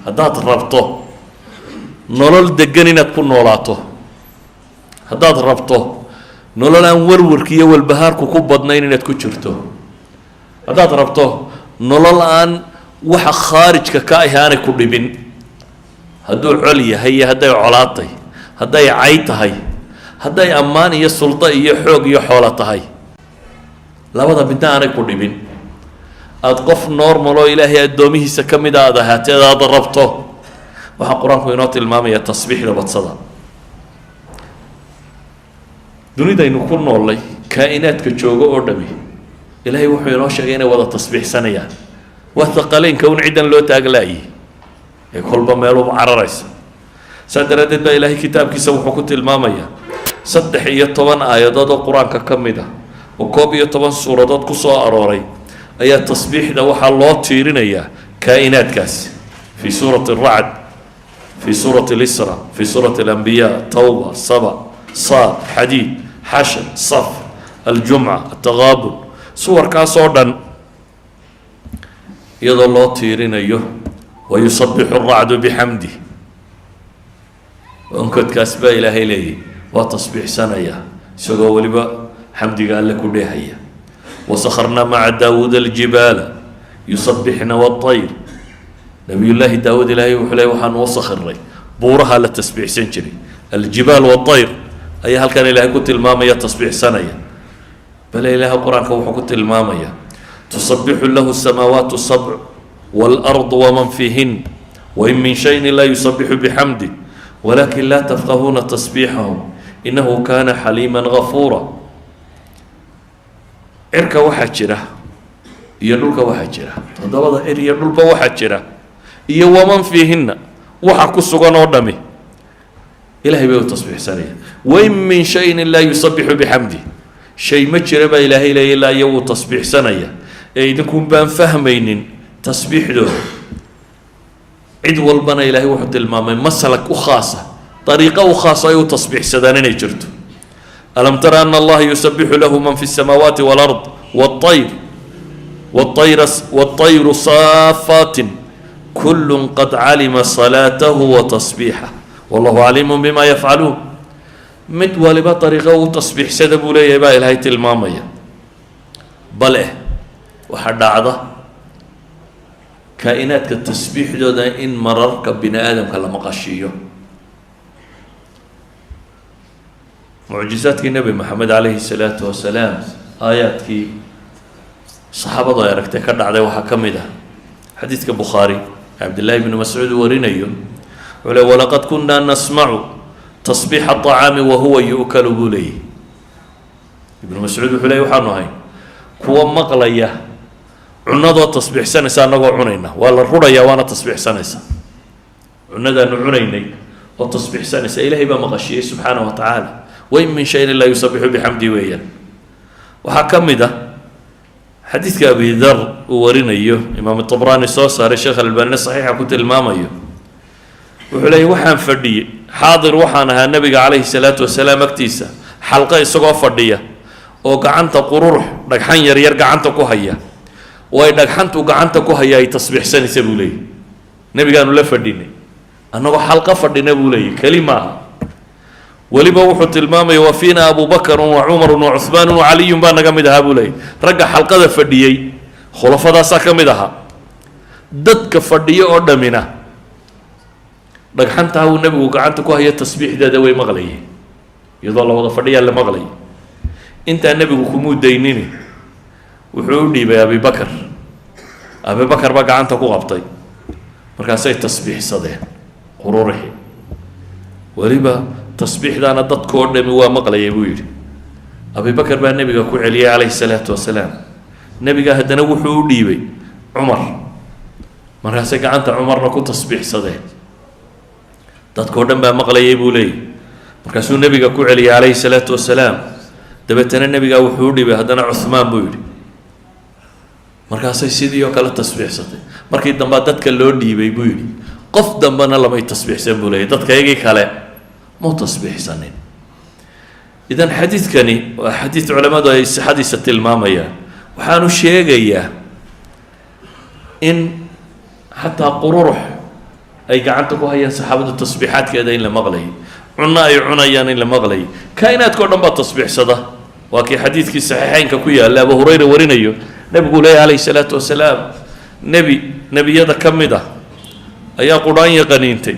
haddaad rabto nolol degan inaad ku noolaato, haddaad rabto nolol aan warwarki iyo walbahaarku ku badnayn inaad ku jirto, haddaad rabto nolol aan waxa khaarijka ka ahi aanay ku dhibin, hadduu col yahay iyo hadday colaatay, hadday cay tahay, hadday ammaan iyo suldo iyo xoog iyo xoolo tahay, labada midna aanay ku dhibin, aada qof normal oo ilaahay addoomihiisa ka mid a aad ahaateed aada rabto, waxaa qur-aanku inoo tilmaamaya tasbiixda badsada. dunidaynu ku noollay kaa'inaadka joogo oo dhami ilaahay wuxuu inoo sheegay inay wada tasbiixsanayaan. waa thaqaleynka un ciddan loo taaglaayay ee kolba meeluba cararaysa. saa daraaddeed baa ilaahay kitaabkiisa wuxuu ku tilmaamayaa 13 aayadood oo qur-aanka ka mid ah oo 11 suuradood ku soo arooray ayaa tasbiixda waxaa loo tiirinayaa kaa'inaadkaasi. fi suurati الracd, fi suurati اlisra, fi suurati اlanbiyaa, tawba, saba, saad, xadiid, xashar, saf, aljumca, ataqaabun, suwarkaasoo dhan iyadoo loo tiirinayo wayusabixu الracdu bixamdih. onkodkaas baa ilaahay leeyahy waa tasbiixsanaya isagoo weliba xamdiga alle ku dheehaya. wasakharnaa maca daawuuda aljibaala yusabixna waطayr. nabiyullaahi daawuud ilaahay wuxuu leey waxaan u sakhiray buuraha la tasbiixsan jiray. aljibaal waطayr ayaa halkan ilaahay ku tilmaamaya tasbiixsanaya. bale ilaahay qur-aanka wuxuu ku tilmaamaya tusabixu lahu الsamaawaatu الsabc wاlأrض waman fiihin wain min shayin laa yusabixu bixamdih walakin laa tafqahuuna tasbiixahum inahu kana xaliima gafuura. cirka waxaa jira iyo dhulka waxaa jira, toddobada cir iyo dhulba waxaa jira, iyo waman fiihinna waxa ku sugan oo dhami ilahay bay u tasbiixsanaya. wain min shayin laa yusabixu bixamdih, shay ma jira baa ilaahay leeya ilaa iyo wuu tasbiixsanaya ee idinkuun baan fahmaynin tasbiixdooda. cid walbana ilaahay wuxuu tilmaamay masalak u khaasa, dariiqo u khaasa ay u tasbiixsadaan inay jirto. alam tara ana allaha yusabixu lahu man fi الsamaawaati wاlأrض wالطayru saafaatin kulu qad calima salaatahu watasbiixah wallahu caliimu bima yafcaluun. mid waliba dariiqo u tasbiixsada buu leeyahay baa ilaahay tilmaamaya. bale waxaa dhacda kaa'inaadka tasbiixdooda in mararka bini aadamka la maqashiiyo. mucjizaadkii nebi maxamed calayhi salaatu wasalaam aayaadkii saxaabadu ay aragtay ka dhacday waxaa ka mid ah xadiidka bukhaari cabdillaahi bni mascuud warinayo wuxuu le walaqad kunaa nasmacu tasbiixa aطacaami wahuwa yu'kalu buu leeyay. ibnu mascuud wuxuu leey waxaanu ahay kuwa maqlaya cunadoo tasbiixsanaysa annagoo cunayna, waa la rudhayaa waana tasbiixsanaysa. cunadaanu cunaynay oo tasbiixsanaysa ilaahay baa maqashiyey subxaanaه wa tacaala. wain min shayin laa yusabixu bixamdi weeyaan. waxaa ka mid ah xadiidka abi dar uu warinayo imaam طabraani soo saaray, sheekh albanina saxiixa ku tilmaamayo. wuxuu leeyay waxaan fadhiyey xaadir waxaan ahaa nebiga calayhi salaatu wasalaam agtiisa xalqo isagoo fadhiya oo gacanta qururux dhagxan yaryar gacanta ku haya oo ay dhagxantu gacanta ku haya ay tasbiixsanaysa buu leeyay. nebigaanu la fadhinay annagoo xalqo fadhina buu leeyay, keli maaha. weliba wuxuu tilmaamaya wa fiina abu bakrun wa cumarun wa cuhmaanun wa caliyun baa naga mid ahaa buu leeyay. ragga xalqada fadhiyey khulafadaasaa ka mid ahaa. dadka fadhiyo oo dhamina dhagxantaa uu nebigu gacanta ku haya tasbiixdeeda way maqlayeen, iyadoo la wada fadhiyaa la maqlayay. intaa nebigu kumuu daynini wuxuu u dhiibay abibakar. abibakar baa gacanta ku qabtay, markaasay tasbiixsadeen qururixi. weliba tasbiixdaana dadkoo dhami waa maqlayay buu yidhi. abibakar baa nebiga ku celiyay calayhi salaatu wasalaam. nebiga haddana wuxuu u dhiibay cumar, markaasay gacanta cumarna ku tasbiixsadeen. dadkoo dhan baa maqlayay buu leeyay. markaasuu nebiga ku celiyay calayhi salaatu wasalaam. dabeetana nebigaa wuxuu u dhiibay haddana cuhmaan buu yidhi. markaasay sidii oo kale tasbiixsatay. markii dambaa dadka loo dhiibay buu yidhi. qof dambena lamay tasbiixsan buu leeyay, dadka iyagii kale mau tasbiixsanin. idan xadiidkani waa xadiid culammadu ay sixadiisa tilmaamayaan. waxaanu sheegayaa in xataa qururux ay gacanta ku hayaan saxaabada tasbiixaadkeeda in la maqlayay cunno ay cunayaan in la maqlayay kaa'inaadkao dhan baa tasbiixsada waa kii xadiidkii saxiixeynka ku yaalla abu hurayra warinayo nebigu leeyahy calayhi salaatu wasalaam nebiyada ka mid ah ayaa qudhaanya qaniintay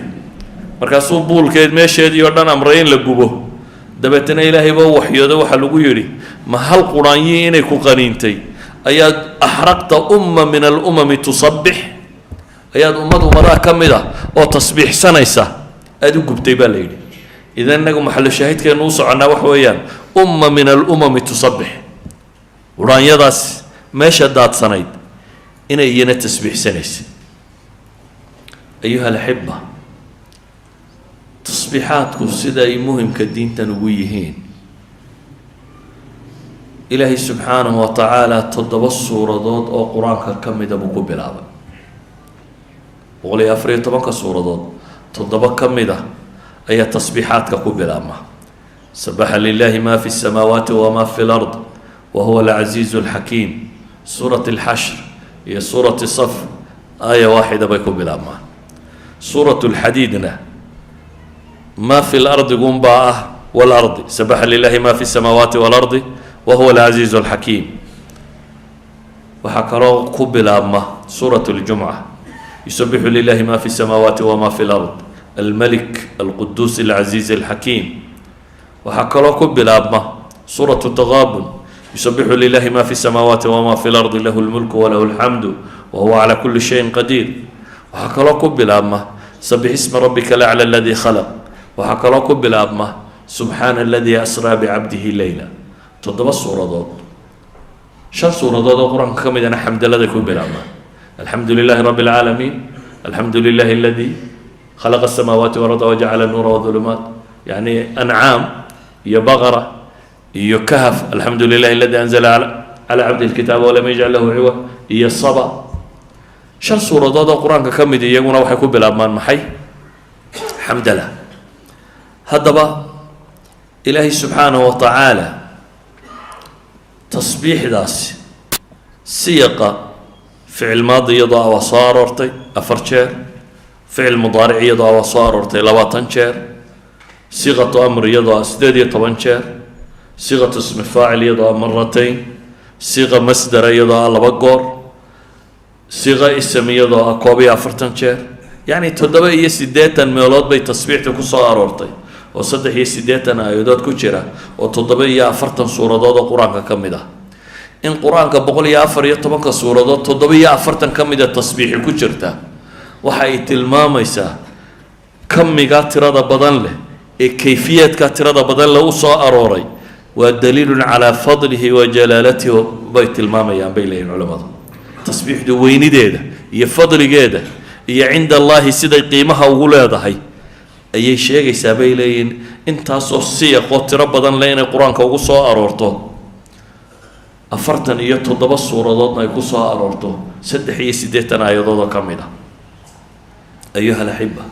markaasuu buulkeed meesheedii oo dhan amray in la gubo dabeetana ilaahay baa u waxyooday waxaa lagu yidhi ma hal qudhaanyii inay ku qaniintay ayaad axraqta umma min alumami tusabbix ayaad ummadaha ka mid ah oo tasbiixsanaysa aada u gubtay baa la yidhi idan inagu maxallo shaahidkeenu u soconnaa wax weeyaan umma min alumami tusabbix qudhaanyadaas meesha daadsanayd inay iyana tasbiixsanaysay ayuha alaxiba tasbiixaadku sida ay muhimka diintan ugu yihiin ilaahay subxaanahu wa tacaala 7 suuradood oo qur-aanka ka mida buu ku bilaabay 114 suuradood 7 ka mid ah ayaa tasbiixaadka ku bilaabma sabaxa lilahi ma fi الsamaawaati wama fi اlard wahuwa alcaziizu اlxakiim suurat اlxashr iyo suurat saf aaya waaxida bay ku bilaabmaan suurat اlxadiidna ma fi lardi gunbaa ah walardi sabaxa lilahi ma fi الsamaawaati walardi wahuwa alcaziizu اlxakiim waxaa kaloo ku bilaabma suurat اljumca yusabixu lilahi ma fi الsamaawaati wama fi lard almalik alquduus alcaziiz alxakiim waxaa kaloo ku bilaabma suuratu taqaabun yusabixu lilahi ma fi الsamaawaati wama fi lardi lahu lmulku walahu alxamdu wahuwa calaa kuli shayin qadiir waxaa kaloo ku bilaabma sabix isma rabbika alacla aladii khalaq waxaa kaloo ku bilaabma subxaana aladii asraa bicabdihi leyla 7 suuradood 5 suuradood oo qur-aanka ka midana xamdalada ku bilaabmaan alxamdu lilahi rabi اlcaalamiin alxamdu lilahi aladii khalaqa الsamaawaati walarda wajacala nuura wadulumaat yani ancaam iyo baqara iyo kahf alxamdu lilahi aladii anzala calaa cabdihi اlkitaaba walam yajcal lahu ciwad iyo saba 5 suuradood oo qur-aanka ka mid iyaguna waxay ku bilaabmaan maxay xamdala haddaba ilaahay subxaanahu wa tacaala tasbiixdaasi siyaqa ficil maadi iyadoo ah waa soo aroortay 4 jeer ficil mudaaric iyadoo ah waa soo aroortay 20 jeer siqatu amr iyadoo ah 18 jeer siqatu ismi faacil iyadoo ah maratayn siqa masdara iyadoo ah 2 goor siqa ism iyadoo ah 41 jeer yacni 87 meelood bay tasbiixda ku soo aroortay oo 83 aayadood ku jira oo 47 suuradood oo qur-aanka ka mid ah in qur-aanka 114 suuradood 47 ka mida tasbiixi ku jirta waxa ay tilmaamaysaa kamiga tirada badan leh ee kayfiyaadka tirada badan leh u soo arooray waa daliilun calaa fadlihi wa jalaalatihi bay tilmaamayaan bay leeyihin culamadu tasbiixdu weynideeda iyo fadligeeda iyo cinda allaahi siday qiimaha ugu leedahay ayay sheegaysaa bay leeyihin intaasoo siyaqoo tiro badan leh inay qur-aanka ugu soo aroorto 47 suuradoodna ay ku soo aroorto 83 aayadood oo ka mid ah ayuha alaxiba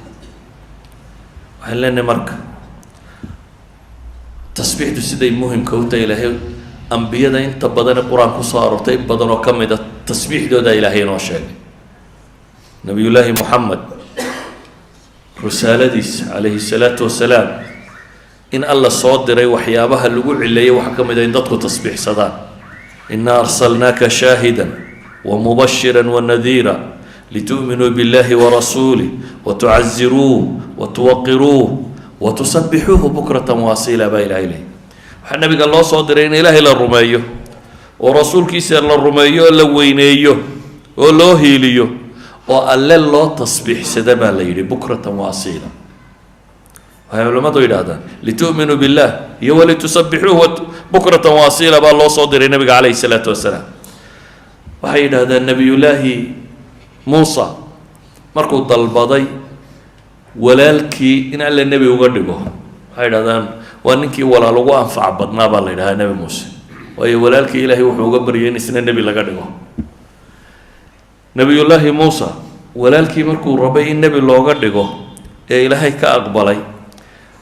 waxaan leenahay marka tasbiixdu siday muhimka u tahay ilaahay ambiyada inta badan ee qur-aan ku soo aroortay in badan oo ka mid a tasbiixdooda ilaahay inoo sheegay nabiyullaahi moxamed risaaladiisa calayhi salaatu wasalaam in alla soo diray waxyaabaha lagu cileeyay waxaa ka mid a in dadku tasbiixsadaan inaa arsalnaaka shaahidan wamubashira wanadiira litu'minuu biاllahi warasuulih watucaziruuh watuwaqiruuh watusabixuuhu bukratan waasiila baa ilahay leh waxaa nabiga loo soo diray in ilaahay la rumeeyo oo rasuulkiisa la rumeeyo oo la weyneeyo oo loo hiiliyo oo alle loo tasbiixsada baa la yidhi bukratan waasiila waxay culimmadu yidhaahdaan litu'minuu billah iyo walitusabixuuhu bukratan waasiila baa loo soo diray nabiga calayhi salaatu wasalaam waxay yidhaahdaan nebiyullaahi muusa markuu dalbaday walaalkii in alle nebi uga dhigo waxay yidhahdaan waa ninkii walaal ugu anfac badnaa baa la yidhahdaa nebi muuse waayo walaalkii ilaahay wuxuu uga baryay in isna nebi laga dhigo nebiyullaahi muusa walaalkii markuu rabay in nebi looga dhigo ee ilaahay ka aqbalay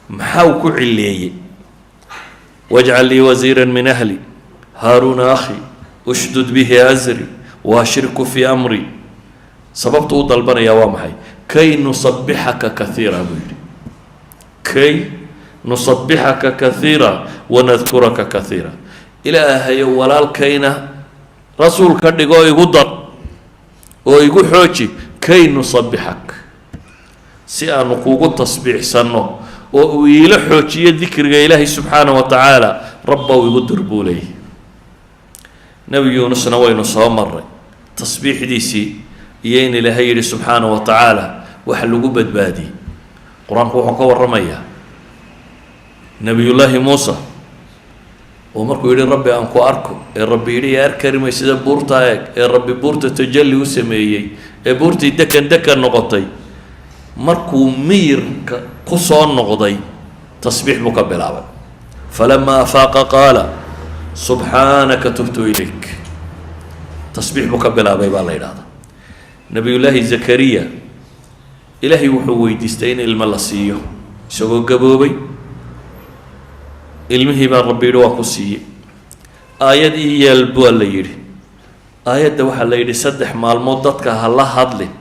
maxaa uu ku cileeyey wajcal lii wasiira min ahli haaruuna akhi ushdud bihi asri waashriku fii amri sababtu u dalbanayaa waa maxay كي نصبحك كثيرا بيدي كي نصبحك كثيرا ونذكرك كثيرا إلهي walaalkayna rasuulka dhigoo igu dar oo igu xooji kay nusabixak si aanu kuugu tasbiixsanno oo uu iila xoojiyo dikriga ilaahay subxaanahu wa tacaala rabbow igu dir buu leeyahy nebi yuunusna waynu soo marray tasbiixdiisii iyo in ilaahay yidhi subxaanahu wa tacaala waxa lagu badbaadiyey qur-aanku wuxuu ka warramayaa nebiyullaahi muusa oo markuu yidhi rabbi aan ku arko ee rabbi yidhi yaa arkari may sida buurta eeg ee rabbi buurta tajalli u sameeyey ee buurtii dekan noqotay markuu miyirka ku soo noqday tasbiix buu ka bilaabay falamaa afaaqa qaala subxaanaka tubtu ilayk tasbiix buu ka bilaabay baa la yidhahdaa nebiyullaahi zakariya ilaahay wuxuu weydiistay in ilmo la siiyo isagoo gaboobay ilmihii baa rabbi yidhi waa ku siiyey aayad ii yeel baa la yidhi aayadda waxaa la yidhi 3 maalmood dadka ha la hadlin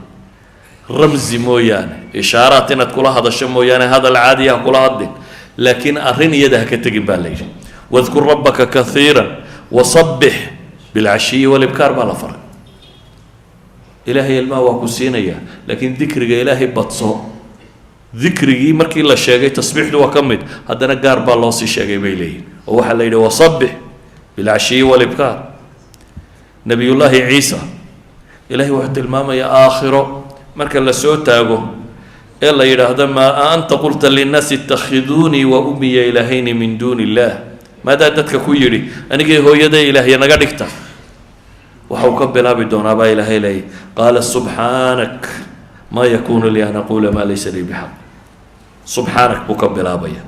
ramzi mooyaane ishaaraat inaad kula hadasho mooyaane hadal caadi ah kula hadlin laakiin arrin iyada ha ka tegin baa la yidhi wadkur rabbaka kathiiran wasabbix bilcashiyi walibkaar baa la faray ilaahay ilmaha waa ku siinayaa laakiin dikriga ilaahay badso dikrigii markii la sheegay tasbiixdu waa ka mid haddana gaar baa loo sii sheegay bay leeyihin oo waxaa la yidhi wasabbix bilcashiyi walibkaar nebiyullaahi ciisa ilaahay wuxuu tilmaamayaa aakhiro marka la soo taago ee la yidhaahdo maa anta qulta linnaasi itakhiduunii wa ummiya ilaahayni min duuni illaah maadaa dadka ku yidhi anigii hooyaday ilaahya naga dhigta waxau ka bilaabi doonaa baa ilaahay leeyay qaala subxaanak maa yakuunu lii an aquula maa laysa lii bixaq subxaanak buu ka bilaabaya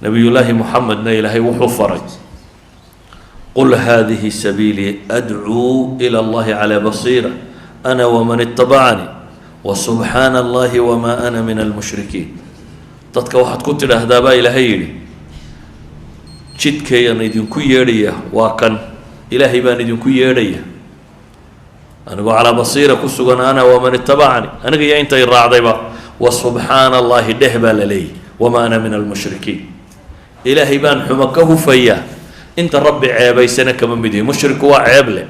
nebiyullaahi muxamedna ilaahay wuxuu faray qul haadihi sabiilii adcuu ila allahi calaa basiira ana waman itabacanii wasubxaana allahi wamaa ana min almushrikiin dadka waxaad ku tidhaahdaa baa ilaahay yidhi jidkayaan idinku yeedhaya waa kan ilaahay baan idinku yeedhaya anigoo calaa basiira ku sugan ana waman itabacanii aniga iyo intay raacdayba wasubxaana allahi dheh baa la leeyahy wamaa ana min almushrikiin ilaahay baan xumo ka hufayaa inta rabbi ceebaysana kama mid yahi mushriku waa ceeb leh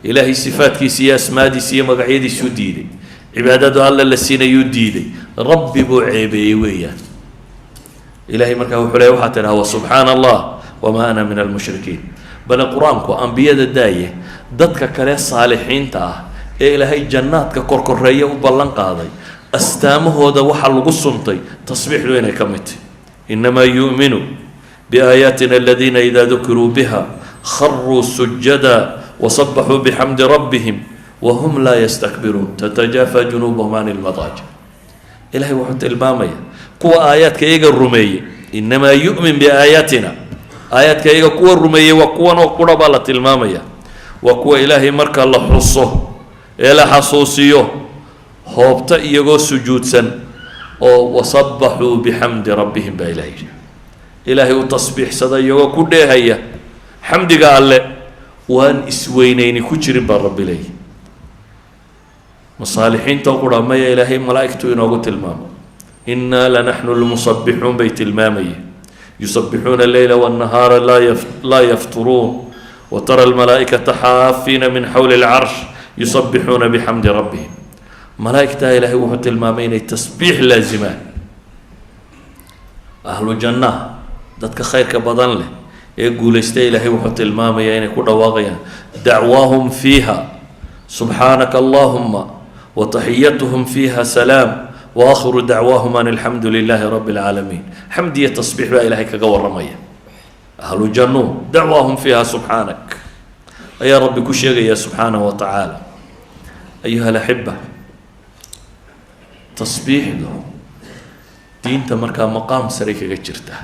ilaahay sifaadkiisa iyo asmaadiisa iyo magacyadiisuu diiday cibaadadu alla la siinayuu diiday rabbi buu ceebeeyey weeyaan ilaahay markaa wuxuu leeyahy waxaa tidhaha wasubxaana allah wamaa ana min almushrikiin bale qur-aanku ambiyada daaye dadka kale saalixiinta ah ee ilaahay jannaadka korkoreeya u ballan qaaday astaamahooda waxaa lagu suntay tasbiixdu inay ka mid tahy inamaa yu'minu biaayaatina aladiina idaa dukiruu biha kharuu sujada وصبحوا بحمد ربهم وهم لا يستكبرون تتجافى جنوبهم عن المضاجع إلهي وحط المامية قوة آيات كيغا الرمية إنما يؤمن بآياتنا آيات كيغا قوة الرمية وقوة نقرة بالة المامية وقوة إلهي مركا الله حصه إلى حصوصيه هوبتا إيغو سجود سن وصبحوا بحمد ربهم بإلهي إلهي وتصبيح صدا إيغو كده هيا حمد قال له waan isweynayni ku jirin baa rabbi leeyahy masaalixiinta qura maya ilaahay malaa'igtu inoogu tilmaamo innaa lanaxnu lmusabbixuun bay tilmaamayeen yusabbixuuna alleyla waannahaara laa yafturuun watara almalaa'ikata xaafiina min xawli alcarsh yusabbixuuna bixamdi rabbihim malaa'igtaa ilaahay wuxuu tilmaamay inay tasbiix laazimaan ahlu jannaha dadka khayrka badan leh ee guulaystay ilaahay wuxuu tilmaamayaa inay ku dhawaaqayaan dacwaahum fiiha subxaanaka allahuma wataxiyatuhum fiiha salaam waakhiru dacwaahum an alxamdu lilaahi rabbi alcaalamiin xamd iyo tasbiix baa ilaahay kaga warramaya ahlu jannuun dacwaahum fiiha subxaanak ayaa rabbi ku sheegaya subxaanahu wa tacaala ayuha alaxiba tasbiixdu diinta markaa maqaam sare kaga jirta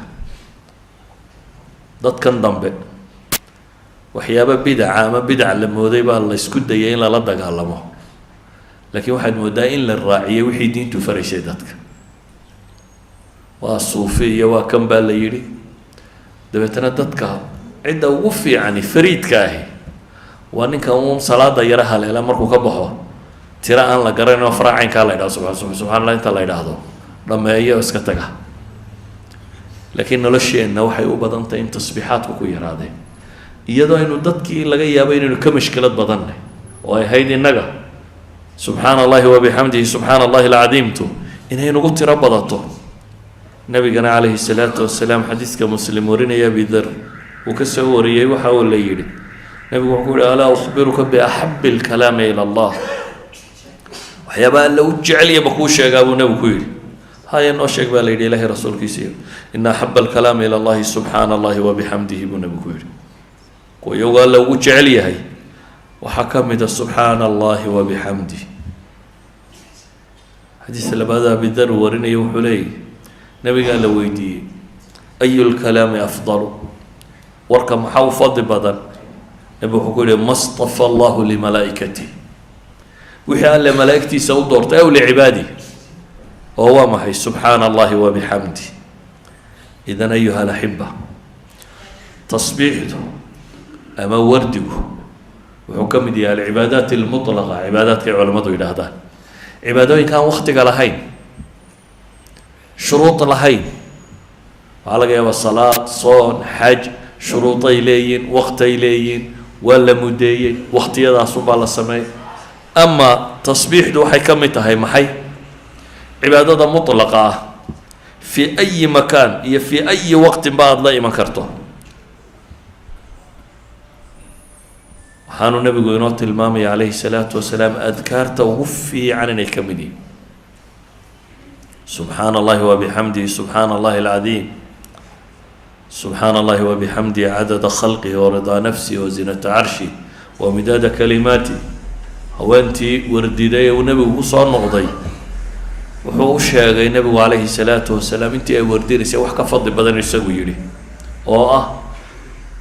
dadkan dambe waxyaaba bidaca ama bidac la mooday baa la isku dayay in lala dagaalamo laakiin waxaad moodaa in la raaciyay wixii diintu faraysay dadka waa suufi iyo waa kan baa la yidhi dabeetana dadka cidda ugu fiicani fariidka ahi waa ninka uun salaada yara haleela markuu ka baxo tira aan la garanin oo faraacaynkaa la yidhahdo subxaan allah inta la yidhaahdo dhameeyo iska taga. laakiin nolosheenna waxay u badan tahay in tasbiixaadku ku yaraadeen, iyadoo aynu dadkii laga yaabo inaynu ka mashkilad badannay oo ay ahayd innaga subxaana allahi wabixamdihi subxaana allahi alcadiimtu inay nagu tiro badato. nabigana calayhi salaatu wasalaam xadiiska muslim warinaya abidar uu ka soo wariyey waxa uu la yidhi, nabigu wuxuu ku yihi alaa ukhbiruka biaxabi alkalaami ila allah, waxyaaba alla u jeceliya ma kuu sheegaa buu nabigu ku yidhi. haya noo sheeg baa la yidhi ilaahay rasuulkiisiiyo. ina axaba alkalaami ila allahi subxaana allahi wabixamdihi buu nabigu ku yidhi. kuwa iyagoo alla ugu jecel yahay waxaa ka mid a subxaana allahi wabixamdih. xadiis labaada abidar uu warinaya wuxuu leeyahy, nabigaa la weydiiyey ayu lkalaami afdalu, warka maxaa u fadli badan? nabigu wuxuu ku yihi ma stafa allahu limalaa'ikatih, wixii alle malaa'igtiisa u doortay aw licibaadih, oo waa maxay subxaana allahi wabixamdih. idan ayuha alaxiba, tasbiixdu ama wardigu wuxuu ka mid yahay alcibaadaat almutlaqa, cibaadaadkay culammadu yidhaahdaan, cibaadooyinka aan waktiga lahayn, shuruud lahayn. waxaa laga yaabaa salaad, soon, xaj shuruuday leeyihin, waktay leeyihin, waa la mudeeyey, waktiyadaasunbaa la sameeyey. ama tasbiixdu waxay ka mid tahay maxay? cibaadada mutlaqa ah, fii ayi makaan iyo fii ayi waqtin ba aada la iman karto. waxaanu nabigu inoo tilmaamaya calayhi salaatu wasalaam adkaarta ugu fiican inay ka mid yihin subxaana allahi wabixamdihi subxaana allahi alcadiim, subxaana allahi wabixamdihi cadada khalqihi waridaa nafsihi wazinata carshi wamidaada kalimaati. haweentii wardiday uu nebigu ku soo noqday wuxuu u sheegay nebigu calayhi salaatu wasalaam intii ay wardinaysay wax ka fadli badan isagu yidhi, oo ah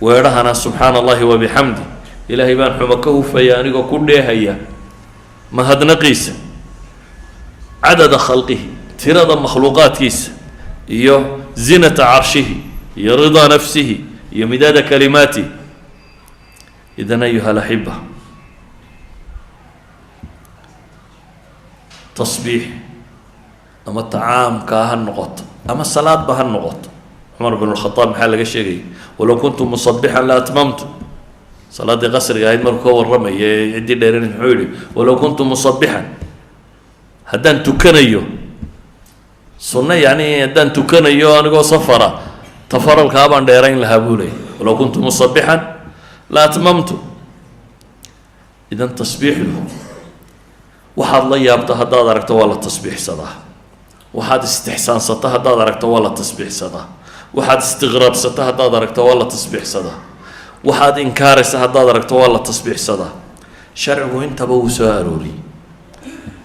weedhahana subxaana allahi wabixamdi, ilaahay baan xumo ka hufaya anigoo ku dheehaya mahadnaqiisa, cadada khalqihi, tirada makhluuqaadkiisa, iyo zinata carshihi, iyo ridaa nafsihi, iyo midaada kalimaati. idan ayuha alaxiba, tasbiix ama tacaamka ha noqoto ama salaadba ha noqoto. cumar bn اlkhaaab maxaa laga sheegayay, walow kuntu musabixan la atmamtu. salaaddii qasriga ahayd markuu ka warramaya ee ciddii dheeran muxuu yihi, walow kuntu musabixan, haddaan tukanayo sunno, yacni haddaan tukanayo anigoo safara tafaralkaa baan dheerayn lahaa buu leeyay, walow kuntu musabixan la atmamtu. idan tasbiixdu waxaad la yaabto haddaad aragto waa la tasbiixsadaa, waxaad istixsaansato haddaad aragto waa la tasbiixsadaa, waxaad istiqraabsato haddaad aragto waa la tasbiixsadaa, waxaad inkaaraysa haddaad aragto waa la tasbiixsadaa. sharcigu intaba wuu soo arooriyey.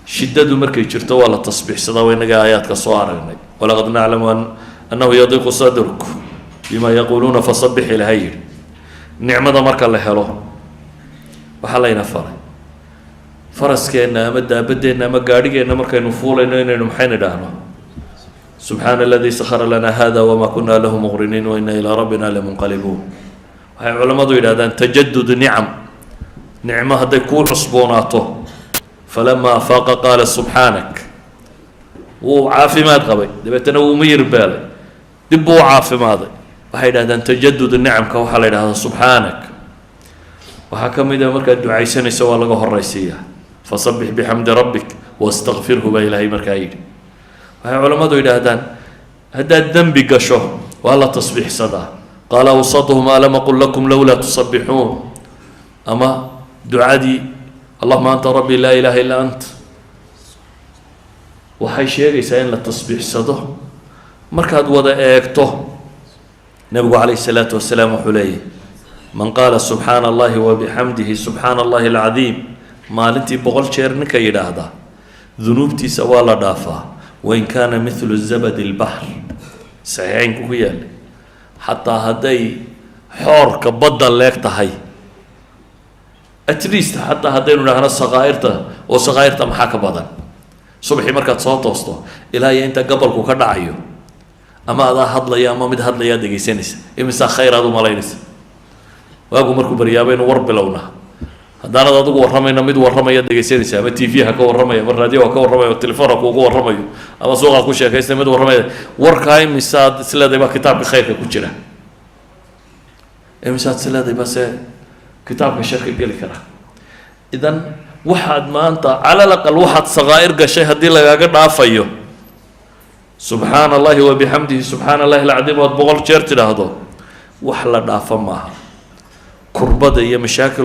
shiddadu markay jirto waa la tasbiixsadaa, waa inaga aayaadka soo aragnay, walaqad naclamu annahu yadiiqu sadruk bima yaquuluuna fasabix ilaha yidhi. nicmada marka la helo waxaa layna faray faraskeenna ama daabadeenna ama gaadhigeenna markaynu fuulayno inaynu maxayna idhaahno, subxaana aladii sakhara lanaa hada wamaa kunaa lahu muqriniin wa inna ilaa rabbina lamunqalibuun. waxay culammadu yidhahdaan tajadud nicam, nicmo hadday kuu cusboonaato, falamaa afaaqa qaala subxaanak, wuu caafimaad qabay dabeetana wuu miyir beelay, dib buu u caafimaaday. waxay yidhahdaan tajadud nicamka waxaa la yidhahdaa subxaanak. waxaa ka mid a markaad ducaysanayso waa laga horaysiiyaa, fasabix bixamdi rabbik wastakfirhu baa ilaahay markaa yidhi. waxay culammadu yidhaahdaan haddaad dembi gasho waa la tasbiixsadaa, qaala awsatuhum alam aqul lakum lowlaa tusabixuun, ama ducadii allahuma anta rabbi laa ilaaha illaa ant. waxay sheegaysaa in la tasbiixsado. markaad wada eegto nabigu calayhi salaatu wasalaam wuxuu leeyahy, man qaala subxaana allahi wabixamdihi subxaana allahi alcadiim, maalintii 100 jeer ninka yidhaahda dunuubtiisa waa la dhaafaa, wain kaana midlu zabadi lbaxr, saxiixeynku ku yaallay, xataa hadday xoorka badda leeg tahay, at least xataa haddaynu idhaahno saqaa'irta, oo saqaa'irta maxaa ka badan? subaxii markaad soo toosto ilaa iyo inta gabalku ka dhacayo, ama adaa hadlaya ama mid hadlayaa dhegaysanaysa, imisaa khayr aad u malaynaysa. waagu markuu baryaaba inu war bilowna, haddaanad adigu warramayna mid warramaya dhegaysanaysa ama t v ha ka warramaya ama raadiyo ha ka warramaya ama telefoon ha kuugu warramayo ama suuqa ku sheekaysta mid warramaya warkaa imisaad isleedahay baa kitaabka khayrka ku jira imisaad isleedahay base kitaabka sharka geli kara idan waxaad maanta cala alaqal waxaad saqaa'ir gashay haddii lagaaga dhaafayo subxaana allahi wabixamdihi subxaana allahi alcadiim ood 100 jeer tidhaahdo wax la dhaafa maaha kurbada iyo mashaakil